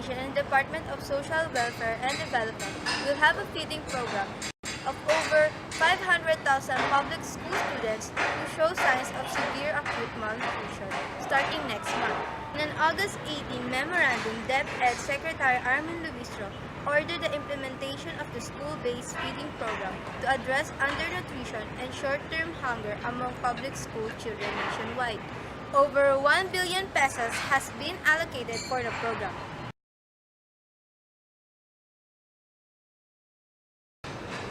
Education and Department of Social Welfare and Development will have a feeding program of over 500,000 public school students who show signs of severe acute malnutrition starting next month. In an August 18 memorandum, DepEd Secretary Armin Luistro ordered the implementation of the school-based feeding program to address undernutrition and short-term hunger among public school children nationwide. Over 1 billion pesos has been allocated for the program.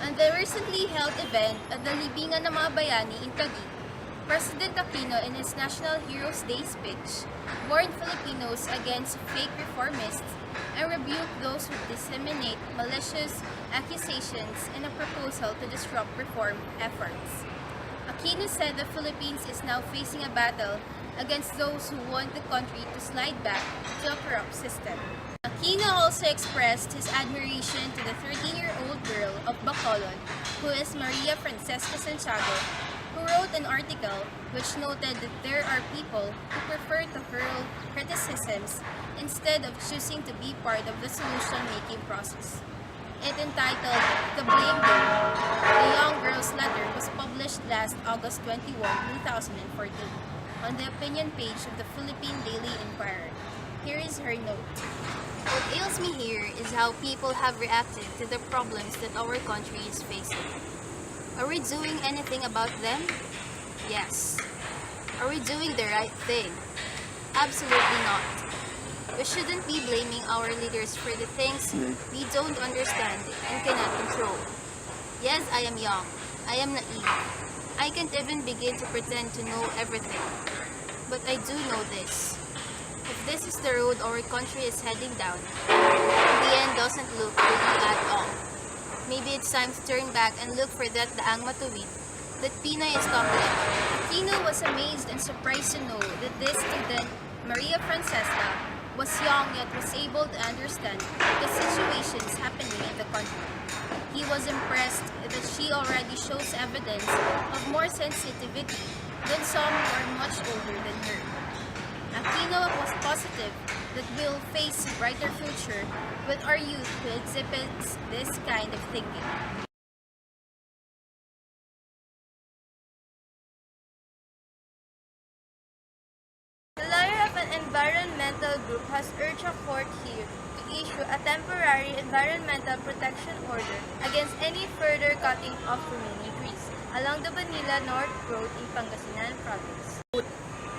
On the recently held event at the Libingan ng mga Bayani in Taguig, President Aquino in his National Heroes Day speech warned Filipinos against fake reformists and rebuked those who disseminate malicious accusations in a proposal to disrupt reform efforts. Aquino said the Philippines is now facing a battle against those who want the country to slide back to a corrupt system. Aquino also expressed his admiration to the 13-year-old girl of Bacolod, who is Maria Francesca Santiago, who wrote an article which noted that there are people who prefer to hurl criticisms instead of choosing to be part of the solution-making process. It entitled The Blame Game. The young girl's letter was published last August 21, 2014, on the opinion page of the Philippine Daily Inquirer. Here is her note. What ails me here is how people have reacted to the problems that our country is facing. Are we doing anything about them? Yes. Are we doing the right thing? Absolutely not. We shouldn't be blaming our leaders for the things we don't understand and cannot control. Yes, I am young. I am naive. I can't even begin to pretend to know everything. But I do know this. If this is the road our country is heading down, the end doesn't look pretty at all. Maybe it's time to turn back and look for that daang matuwid that Pinay is talking about. Aquino was amazed and surprised to know that this student, Maria Francesca, was young yet was able to understand the situations happening in the country. He was impressed that she already shows evidence of more sensitivity than some who are much older than her. Aquino was positive that we'll face a brighter future with our youth who exhibits this kind of thinking. The lawyer of an environmental group has urged a court here to issue a temporary environmental protection order against any further cutting of remaining trees along the Manila North Road in Pangasinan Province.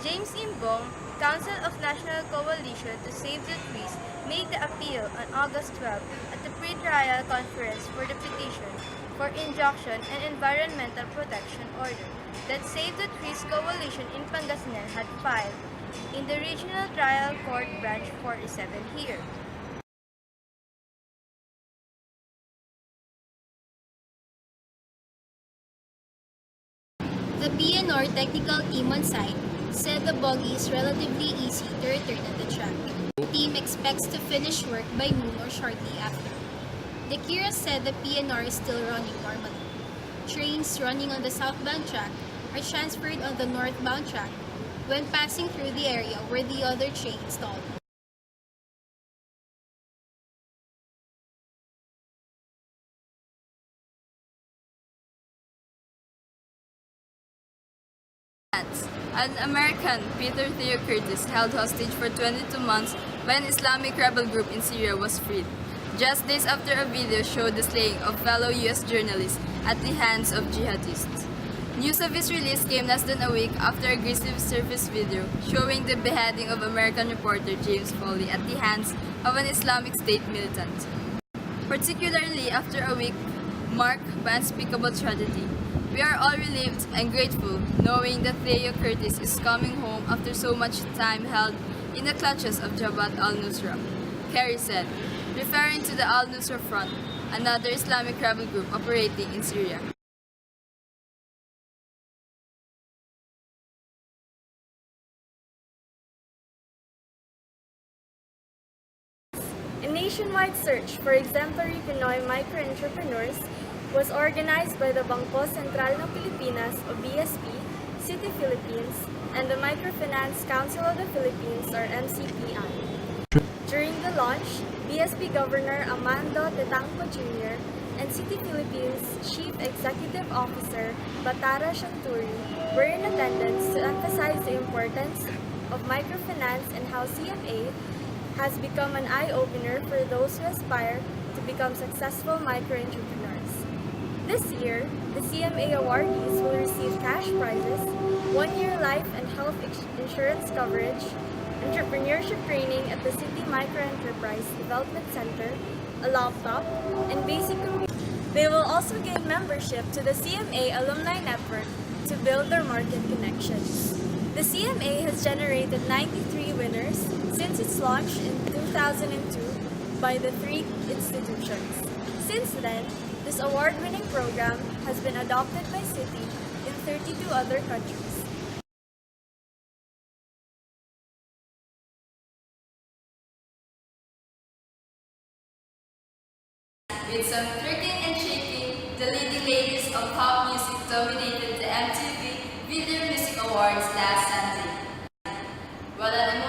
James Imbong, Council of National Coalition to Save the Trees, made the appeal on August 12 at the pre-trial conference for the petition for injunction and environmental protection order that Save the Trees Coalition in Pangasinan had filed in the Regional Trial Court Branch 47 here. The PNR technical team on site said the buggy is relatively easy to return on the track. The team expects to finish work by noon or shortly after. The Kira said the PNR is still running normally. Trains running on the southbound track are transferred on the northbound track when passing through the area where the other train stalled. An American, Peter Theo Curtis, held hostage for 22 months by an Islamic rebel group in Syria, was freed, just days after a video showed the slaying of fellow U.S. journalists at the hands of jihadists. News of his release came less than a week after a grisly surfaced video showing the beheading of American reporter James Foley at the hands of an Islamic State militant. Particularly after a week marked by unspeakable tragedy, we are all relieved and grateful knowing that Theo Curtis is coming home after so much time held in the clutches of Jabhat al-Nusra, Kerry said, referring to the al-Nusra Front, another Islamic rebel group operating in Syria. A nationwide search for exemplary Pinoy micro-entrepreneurs was organized by the Bangko Sentral ng Pilipinas o BSP, City Philippines, and the Microfinance Council of the Philippines or MCPI. During the launch, BSP Governor Amando Tetangco Jr. and City Philippines Chief Executive Officer Batara Shanturi were in attendance to emphasize the importance of microfinance and how CMA has become an eye-opener for those who aspire to become successful micro-entrepreneurs. This year, the CMA awardees will receive cash prizes, 1-year life and health insurance coverage, entrepreneurship training at the City Microenterprise Development Center, a laptop, and basic computer. They will also gain membership to the CMA Alumni Network to build their market connections. The CMA has generated 93 winners since its launch in 2002 by the 3 institutions. Since then, this award-winning program has been adopted by City in 32 other countries. With some twerking and shaking, the leading ladies of pop music dominated the MTV Video Music Awards last Sunday. While an